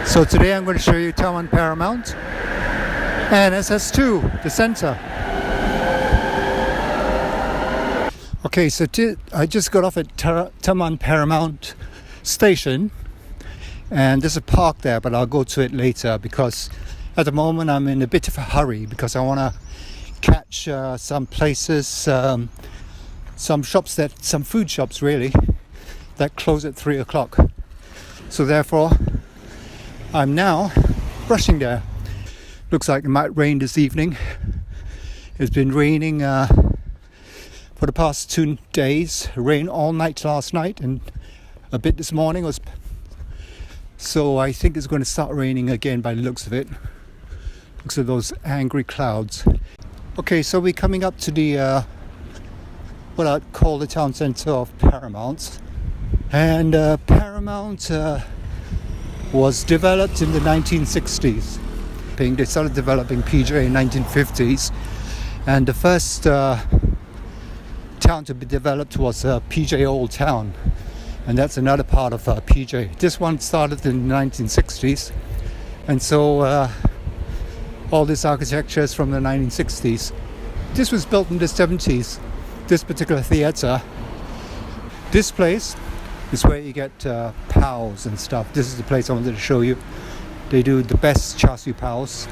So today I'm going to show you Taman Paramount and SS2, the center. Okay, so I just got off at Taman Paramount station, and there's a park there, but I'll go to it later because at the moment I'm in a bit of a hurry because I want to catch some places, some food shops really, that close at 3 o'clock. So therefore, I'm now rushing there. Looks like it might rain this evening. It's been raining for the past 2 days. Rain all night last night and a bit this morning. So I think it's going to start raining again by the looks of it. Looks at those angry clouds. Okay, so we're coming up to the what I'd call the town centre of Paramount. And Paramount was developed in the 1960s. They started developing PJ in 1950s, and the first town to be developed was PJ Old Town, and that's another part of PJ. This one started in the 1960s, and so all this architecture is from the 1960s. This was built in the 70s, this particular theatre. This place is where you get pals and stuff. This is the place I wanted to show you. They do the best char siu pals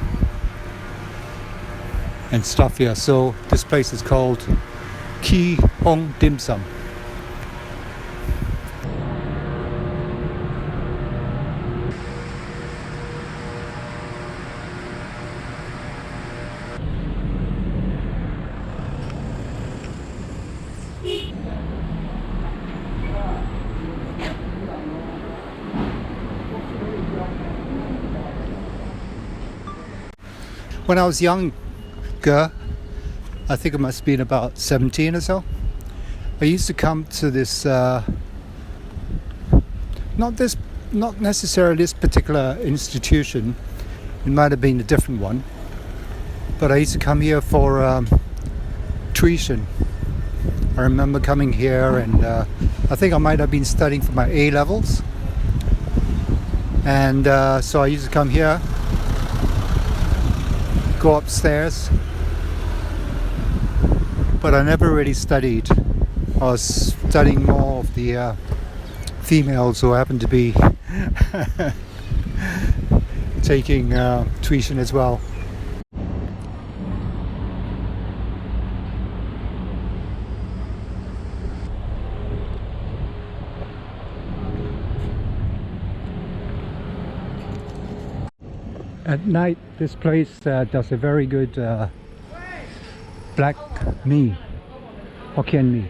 and stuff here. So this place is called Ki Hong Dim Sum. When I was younger, I think it must have been about 17 or so, I used to come to this, not necessarily this particular institution, it might have been a different one, but I used to come here for tuition. I remember coming here, and I think I might have been studying for my A levels, and so I used to come here, go upstairs, but I never really studied. I was studying more of the females who happened to be taking tuition as well. At night, this place does a very good black mee, Hokkien mee.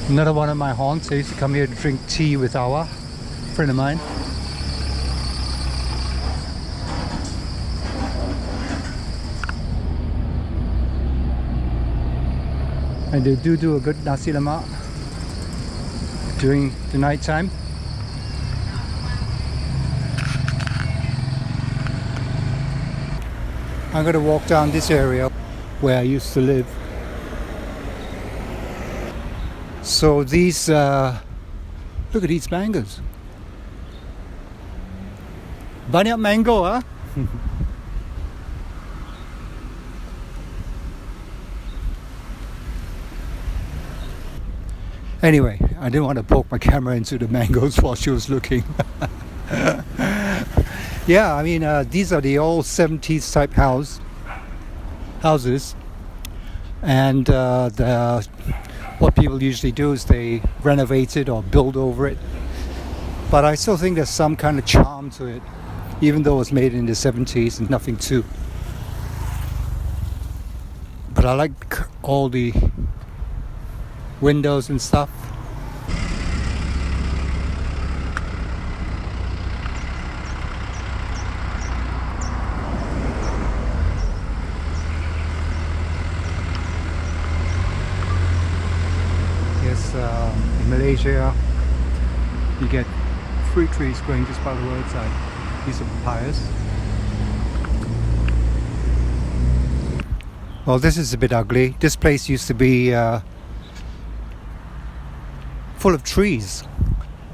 Another one of my haunts. I used to come here to drink tea with Awa, a friend of mine. And they do a good nasi lemak during the night time. I'm going to walk down this area where I used to live. So these, look at these mangoes. Banyak mango, huh? Anyway, I didn't want to poke my camera into the mangoes while she was looking. Yeah, I mean, these are the old 70s type houses, and what people usually do is they renovate it or build over it. But I still think there's some kind of charm to it, even though it was made in the 70s and nothing too. But I like all the windows and stuff. because in Malaysia you get fruit trees growing just by the roadside. These are papayas. Well, this is a bit ugly. This place used to be full of trees,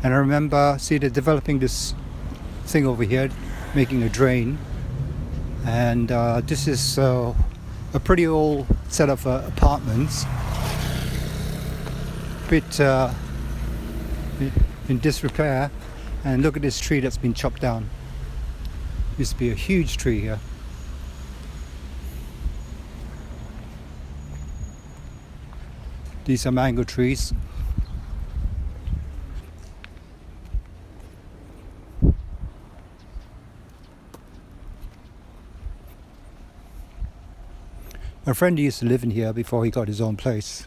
and I remember, see, they're developing this thing over here, making a drain, and this is a pretty old set of apartments, bit in disrepair. And look at this tree that's been chopped down. Used to be a huge tree here. These are mango trees. My friend used to live in here before he got his own place.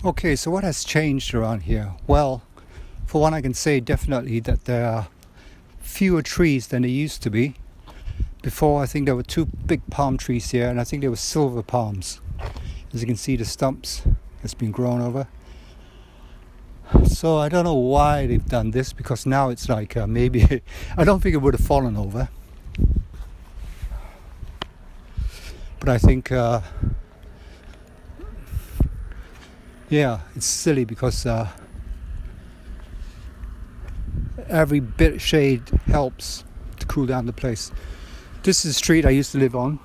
Okay, so what has changed around here? Well, for one, I can say definitely that there are fewer trees than there used to be. Before, I think there were 2 big palm trees here, and I think they were silver palms. As you can see, the stumps has been grown over. So I don't know why they've done this, because now it's like maybe I don't think it would have fallen over. But I think yeah, it's silly because every bit of shade helps to cool down the place. This is the street I used to live on.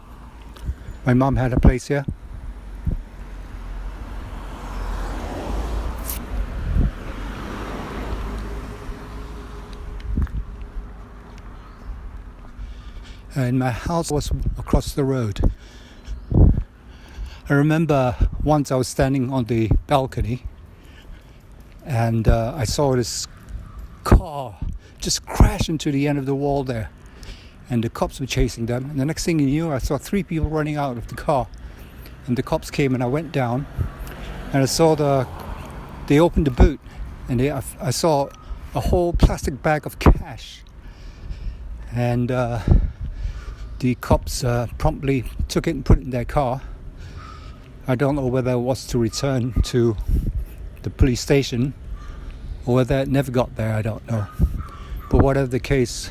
My mum had a place here. And my house was across the road. I remember once I was standing on the balcony and I saw this car just crash into the end of the wall there, and the cops were chasing them, and the next thing you knew, I saw 3 people running out of the car, and the cops came, and I went down and I saw they opened the boot, and I saw a whole plastic bag of cash, and the cops promptly took it and put it in their car. I don't know whether it was to return to the police station or whether it never got there, I don't know. But whatever the case,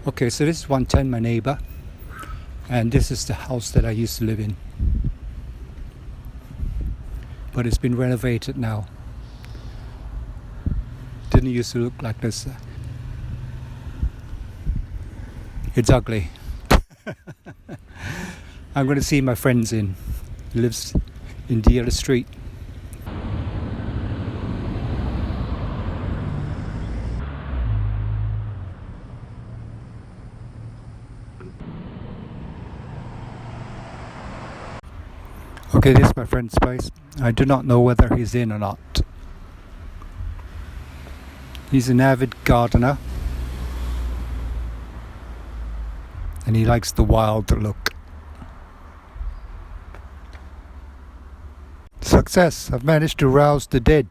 okay, so this is 110, my neighbor, and this is the house that I used to live in. But it's been renovated now. Didn't used to look like this. It's ugly. I'm going to see my friends in. He lives in the other street. Okay, this is my friend's place. I do not know whether he's in or not. He's an avid gardener, and he likes the wild look. Success! I've managed to rouse the dead.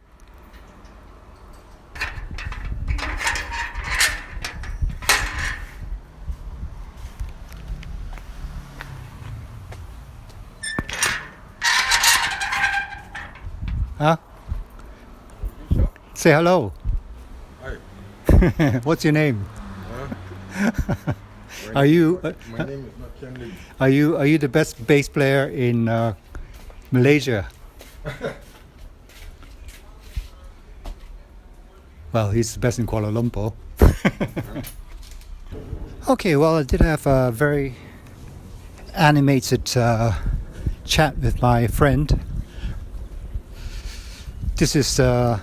Huh? Say hello. Hi. What's your name? Are you? My name is not Ken. Are you the best bass player in Malaysia? Well, he's the best in Kuala Lumpur. Okay, well, I did have a very animated chat with my friend. This is a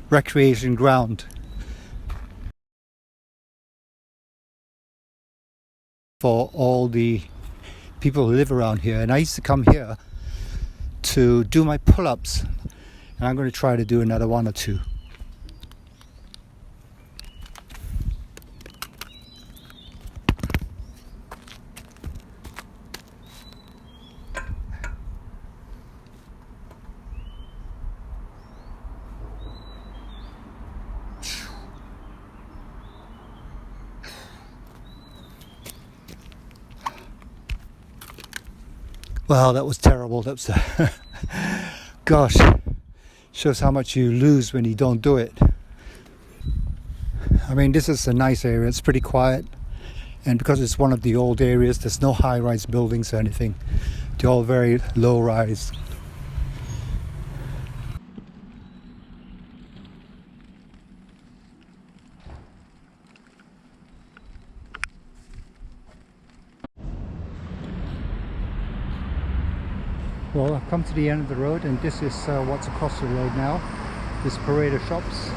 recreation ground for all the people who live around here, and I used to come here to do my pull-ups, and I'm going to try to do another 1 or 2. Well, that was terrible. That was gosh, shows how much you lose when you don't do it. I mean, this is a nice area. It's pretty quiet, and because it's one of the old areas, there's no high-rise buildings or anything. They're all very low-rise. Well, I've come to the end of the road, and this is what's across the road now. This parade of shops,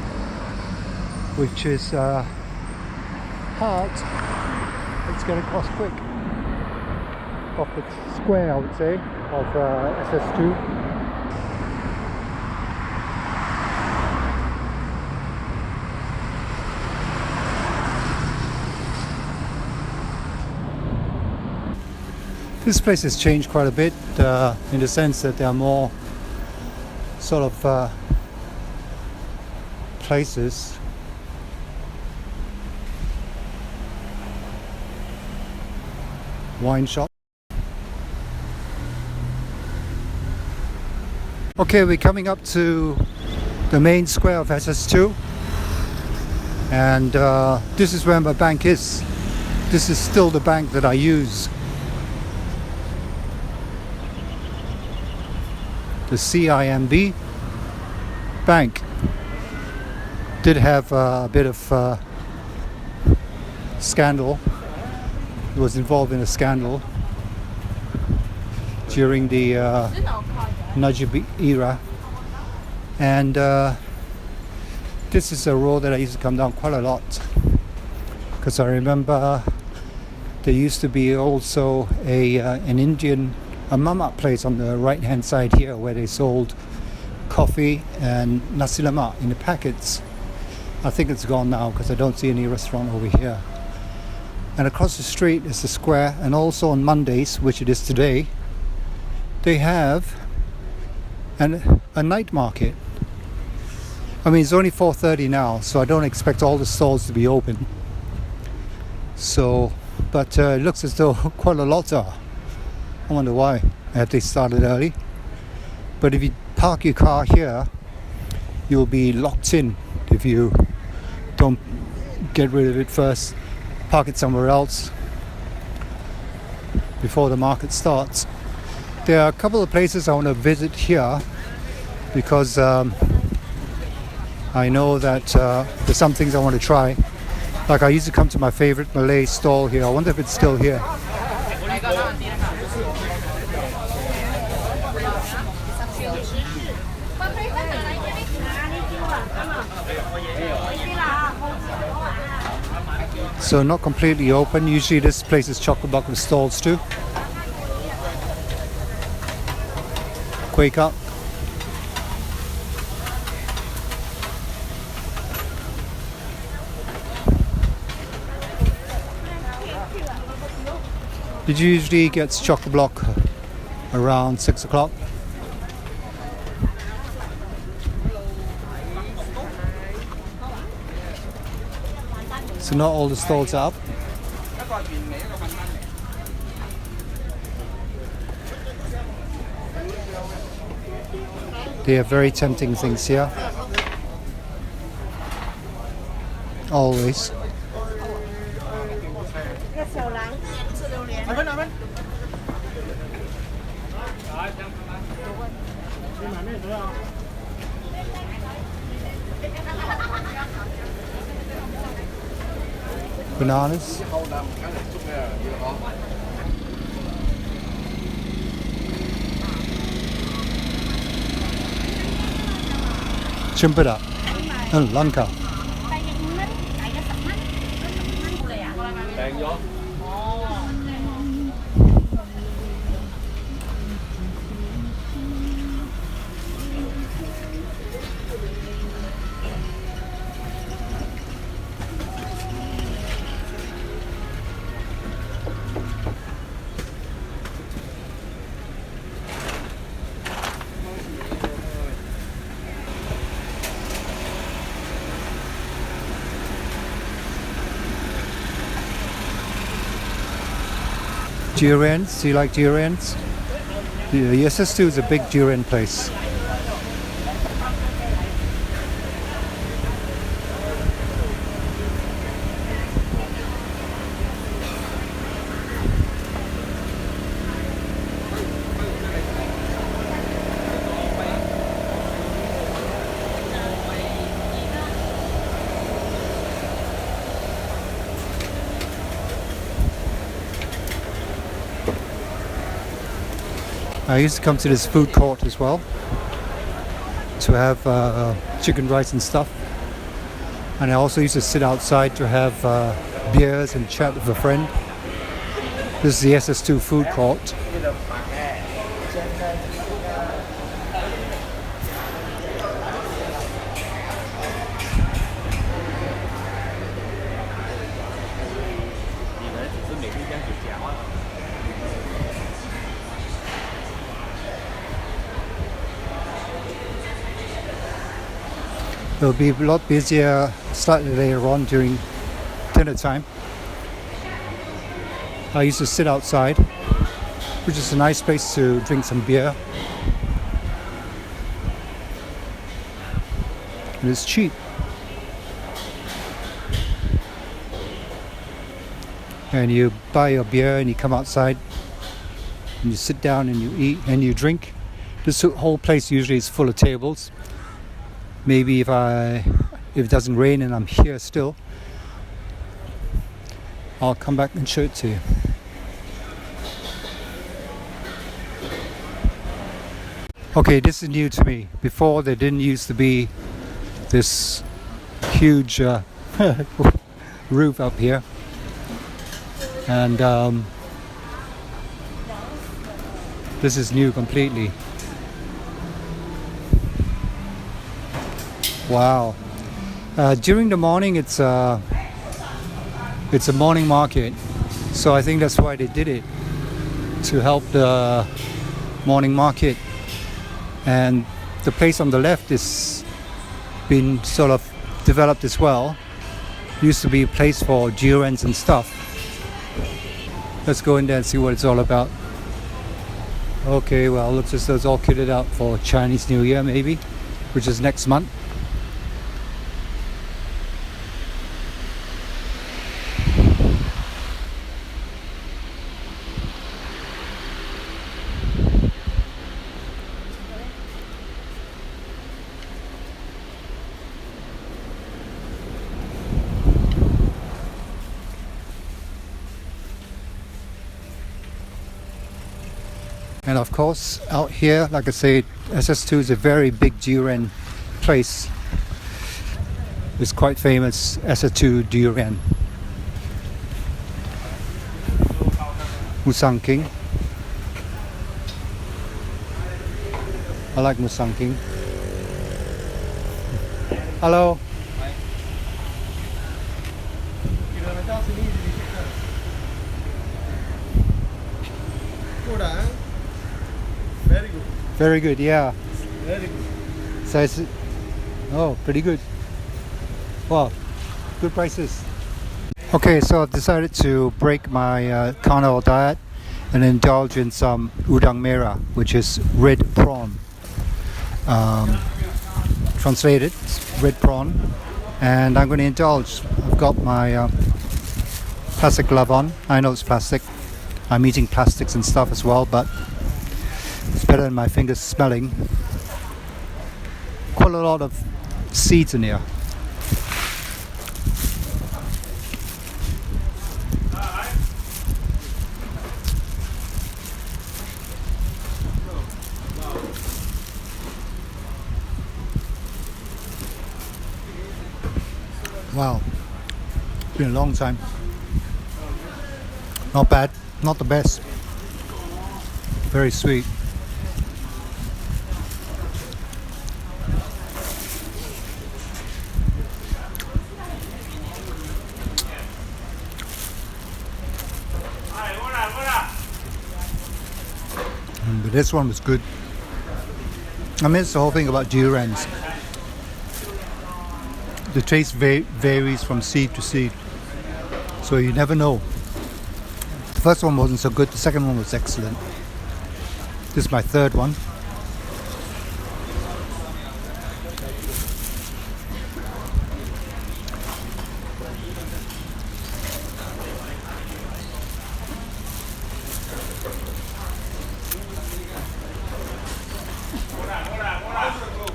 which is hard. Let's get across quick. Off the square, I would say, of SS2. This place has changed quite a bit in the sense that there are more sort of places. Wine shop. Okay, we're coming up to the main square of SS2, and this is where my bank is. This is still the bank that I use. The CIMB bank did have a bit of scandal. It was involved in a scandal during the Najib era, and this is a road that I used to come down quite a lot, because I remember there used to be also an Indian mama place on the right hand side here where they sold coffee and nasi lemak in the packets. I think it's gone now because I don't see any restaurant over here. And across the street is the square, and also on Mondays, which it is today, they have a night market. I mean, it's only 4:30 now, so I don't expect all the stalls to be open. So, but it looks as though quite a lot are. I wonder why they started early. But if you park your car here, you'll be locked in if you don't get rid of it first. Park it somewhere else before the market starts. There are a couple of places I want to visit here because I know that there's some things I want to try. Like I used to come to my favorite Malay stall here. I wonder if it's still here. So not completely open. Usually this place is chock-a-block with stalls too. Wake up. It usually gets chock-a-block around 6 o'clock. So not all the stalls are up. They have very tempting things here. Always. Bananas. Cempeda and langka. Durians, do you like durians? The SS2 is a big durian place. I used to come to this food court as well to have chicken rice and stuff, and I also used to sit outside to have beers and chat with a friend. This is the SS2 food court. It'll be a lot busier slightly later on during dinner time. I used to sit outside, which is a nice place to drink some beer. And it's cheap. And you buy your beer and you come outside and you sit down and you eat and you drink. This whole place usually is full of tables. Maybe if it doesn't rain and I'm here still, I'll come back and show it to you. Okay, this is new to me. Before there didn't used to be this huge roof up here, and this is new completely. Wow. During the morning it's a morning market, so I think that's why they did it, to help the morning market. And the place on the left is been sort of developed as well. Used to be a place for durians and stuff. Let's go in there and see what it's all about. Okay, well, looks as though it's all kitted out for Chinese New Year maybe, which is next month. And of course, out here, like I said, SS2 is a very big durian place. It's quite famous, SS2 durian. Musang King. I like Musang King. Hello. Very good. Very good, yeah. Very good. So it's, oh, pretty good. Wow, good prices. Okay, so I've decided to break my carnivore diet and indulge in some Udang Merah, which is red prawn. Translated, it's red prawn. And I'm going to indulge. I've got my plastic glove on. I know it's plastic. I'm eating plastics and stuff as well, but it's better than my fingers smelling. Quite a lot of seeds in here. Wow, it's been a long time. Not bad, not the best. Very sweet. But this one was good. I mean, it's the whole thing about durians. The taste varies from seed to seed, so you never know. The first one wasn't so good, the second one was excellent. This is my third one.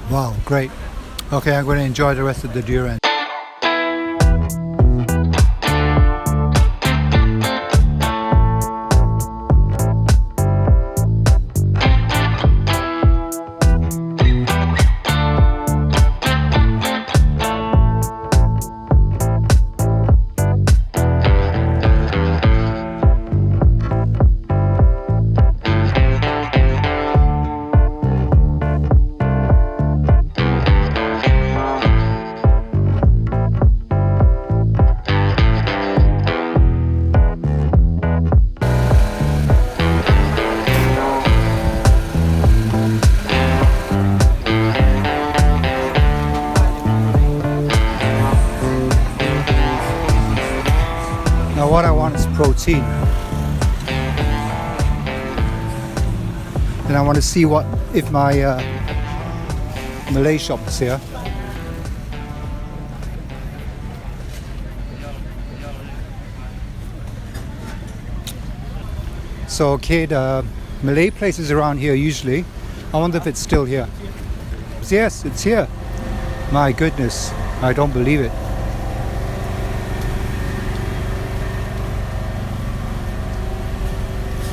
Wow, great. Okay, I'm going to enjoy the rest of the durian. Now what I want is protein. And I want to see what if my Malay shop is here. So okay, the Malay places around here usually. I wonder if it's still here. Yes, it's here. My goodness, I don't believe it.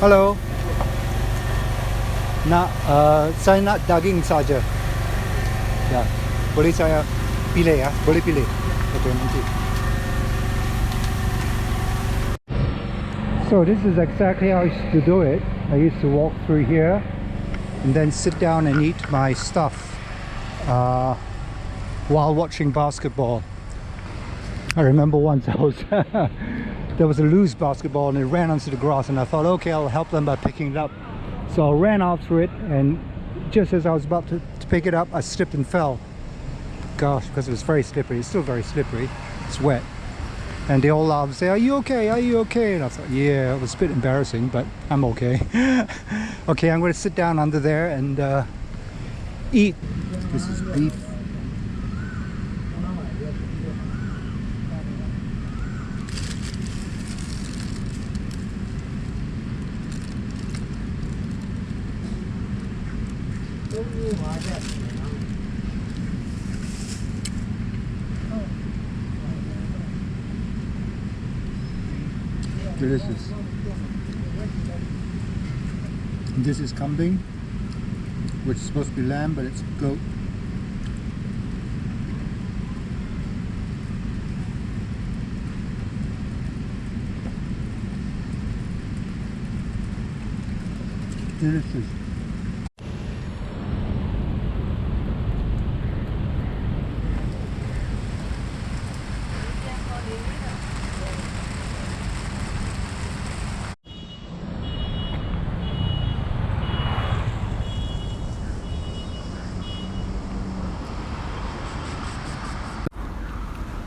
Halo. Saya nak daging saja. Ya. Boleh saya pilih ya? Boleh pilih. Okay, nanti. So this is exactly how I used to do it. I used to walk through here and then sit down and eat my stuff while watching basketball. I remember once I was there was a loose basketball and it ran onto the grass, and I thought, okay, I'll help them by picking it up. So I ran out through it, and just as I was about to pick it up, I slipped and fell. Gosh, because it was very slippery. It's still very slippery. It's wet. And they all laugh and say, are you okay? Are you okay? And I thought, yeah, it was a bit embarrassing, but I'm okay. Okay, I'm going to sit down under there and eat. This is beef. Delicious. And this is kambing, which is supposed to be lamb, but it's goat. Delicious.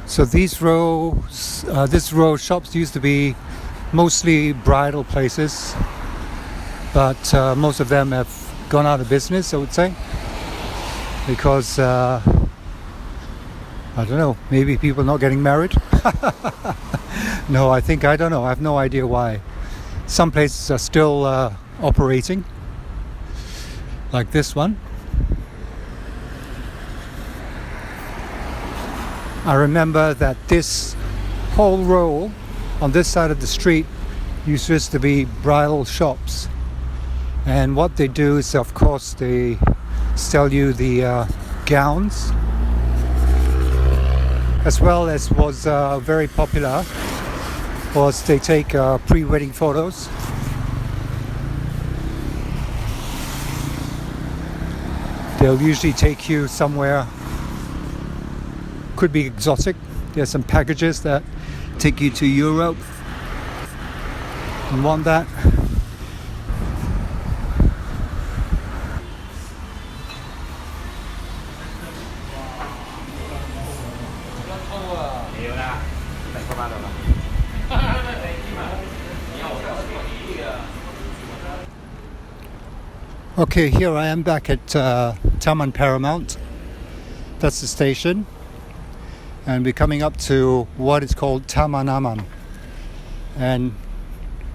So these rows, this row of shops used to be mostly bridal places, but most of them have gone out of business, I would say, because I don't know, maybe people are not getting married. No, I don't know, I have no idea why. Some places are still operating, like this one. I remember that this whole row on this side of the street used to be bridal shops, and what they do is, of course, they sell you the gowns, as well as was very popular was they take pre-wedding photos. They'll usually take you somewhere. Could be exotic. There's some packages that take you to Europe and want that. Okay, here I am back at Taman Paramount. That's the station. And we're coming up to what is called Taman Paramount. And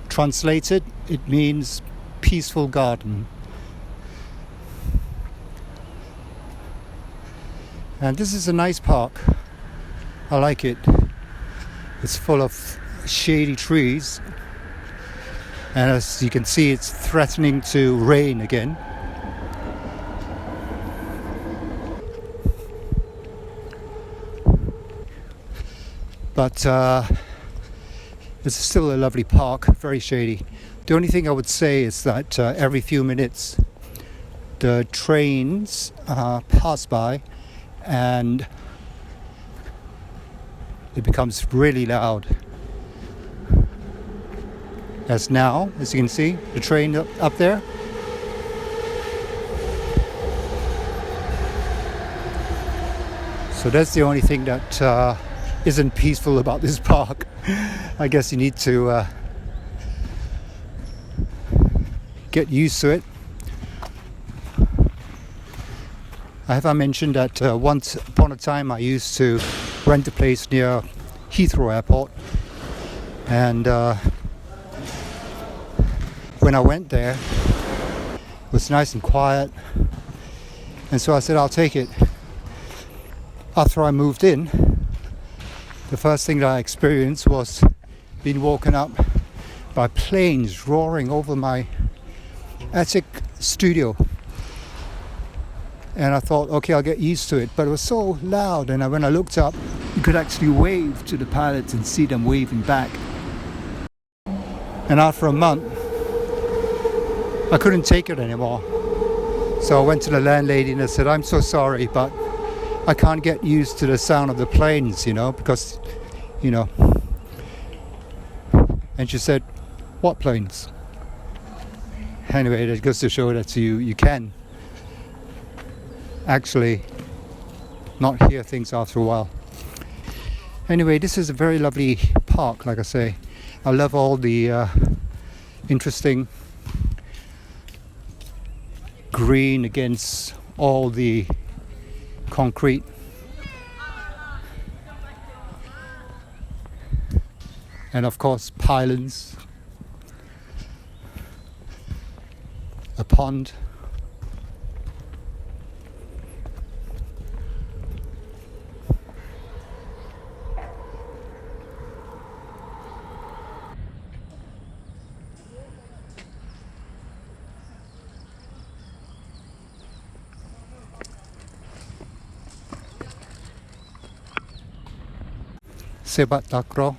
translated, it means peaceful garden. And this is a nice park. I like it. It's full of shady trees. And as you can see, it's threatening to rain again. But it's still a lovely park, very shady. The only thing I would say is that every few minutes the trains pass by and it becomes really loud. As now, as you can see, the train up there. So that's the only thing that isn't peaceful about this park. I guess you need to get used to it. Have I mentioned that once upon a time I used to rent a place near Heathrow Airport, and when I went there it was nice and quiet, and so I said I'll take it. After I moved in, the first thing that I experienced was being woken up by planes roaring over my attic studio. And I thought, okay, I'll get used to it. But it was so loud, and when I looked up, you could actually wave to the pilots and see them waving back. And after a month, I couldn't take it anymore. So I went to the landlady and I said, I'm so sorry, but I can't get used to the sound of the planes, because, And she said, what planes? Anyway, that goes to show that you can actually not hear things after a while. Anyway, this is a very lovely park, like I say. I love all the interesting green against all the concrete. And of course, pylons, a pond. Sepak takraw.